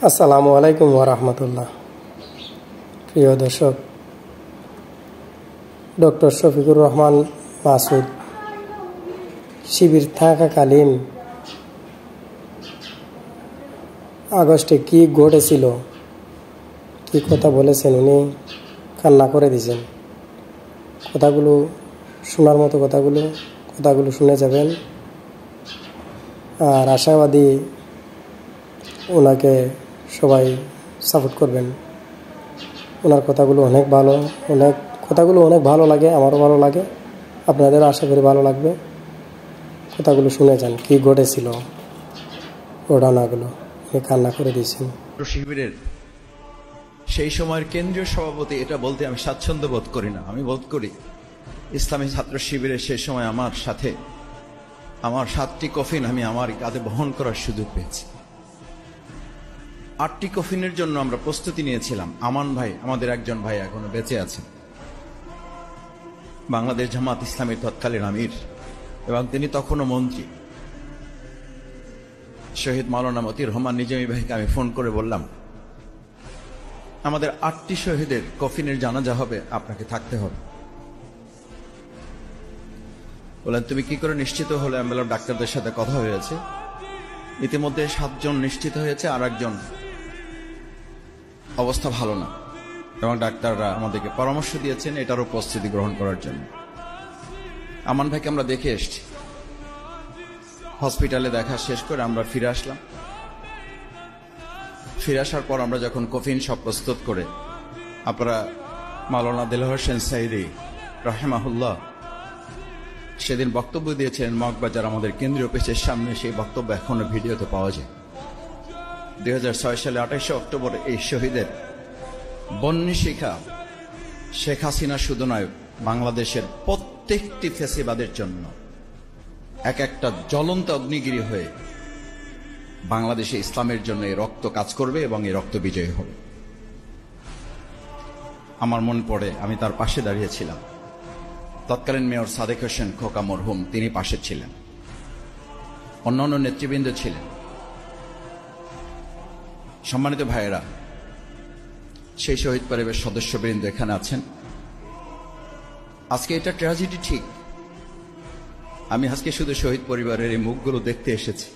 আসসালামু আলাইকুম ওয়া রাহমাতুল্লাহ। প্রিয় দর্শক, ডক্টর শফিকুর রহমান মাসুদ শিবির থাকাকালীন আগস্টে কি ঘটেছিল, কি কথা বলেছেন, উনি কান্না করে দিয়েছেন। কথাগুলো শোনার মতো, কথাগুলো শুনে যাবেন। আর আশাবাদী ওনাকে সবাই সাপোর্ট করবেন। ওনার কথাগুলো অনেক ভালো লাগে, আমারও ভালো লাগে, আপনাদের আশা করি ভালো লাগবে। কথাগুলো শুনে যান, কি ঘটেছিল ঘটনাগুলো। উনি কান্না করে দিয়েছেন। শিবিরের সেই সময়ের কেন্দ্রীয় সভাপতি এটা বলতে আমি স্বাচ্ছন্দ্য বোধ করি না। আমি বোধ করি ইসলামী ছাত্র শিবিরের সেই সময় আমার সাথে আমার 7টি কফিন আমি আমার কাঁধে বহন করার সুযোগ পেয়েছি। 8টি কফিনের জন্য আমরা প্রস্তুতি নিয়েছিলাম। আমান ভাই, আমাদের একজন ভাই এখনো বেঁচে আছেন, বাংলাদেশ জামাত ইসলামীর তৎকালীন আমির, এবং তিনি তখনও মন্ত্রী। শহীদ মাওলানা মতিউর রহমান নিজামী ভাইকে আমি ফোন করে বললাম, আমাদের 8টি শহীদের কফিনের জানাজা হবে, আপনাকে থাকতে হবে। বললেন, তুমি কি করে নিশ্চিত হলে? আমি বললাম, ডাক্তারদের সাথে কথা হয়েছে, ইতিমধ্যে 7 জন নিশ্চিত হয়েছে, আর একজন অবস্থা ভালো না, এবং ডাক্তাররা আমাদেরকে পরামর্শ দিয়েছেন এটারও প্রস্তুতি গ্রহণ করার জন্য। আমান ভাইকে আমরা দেখে এসছি, হসপিটালে দেখা শেষ করে আমরা ফিরে আসলাম। ফিরে আসার পর আমরা যখন কফিন সব প্রস্তুত করে, আপনারা মাওলানা দেলোয়ার হোসেন সাইদি রাহিমাহুল্লাহ সেদিন বক্তব্য দিয়েছেন মগবাজার আমাদের কেন্দ্রীয় অফিসের সামনে। সেই বক্তব্য এখনো ভিডিওতে পাওয়া যায়। 2006 সালে 28 অক্টোবর এই শহীদের বন্যী শিখা শেখ হাসিনা শুধু নয়, বাংলাদেশের প্রত্যেকটি ফ্যাসিবাদের জন্য এক একটা জ্বলন্ত অগ্নিগিরি হয়ে বাংলাদেশে ইসলামের জন্য এই রক্ত কাজ করবে এবং এই রক্ত বিজয়ী হবে। আমার মনে পড়ে আমি তার পাশে দাঁড়িয়েছিলাম। তৎকালীন মেয়র সাদেক হোসেন খোকা মরহুম, তিনি পাশে ছিলেন, অন্যান্য নেতৃবৃন্দ ছিলেন। সম্মানিত ভাইয়েরা, সেই শহীদ পরিবারের সদস্যবৃন্দ এখানে আছেন। আজকে এটা ট্র্যাজেডি ঠিক, আমি আজকে শুধু শহীদ পরিবারের এই মুখগুলো দেখতে এসেছি।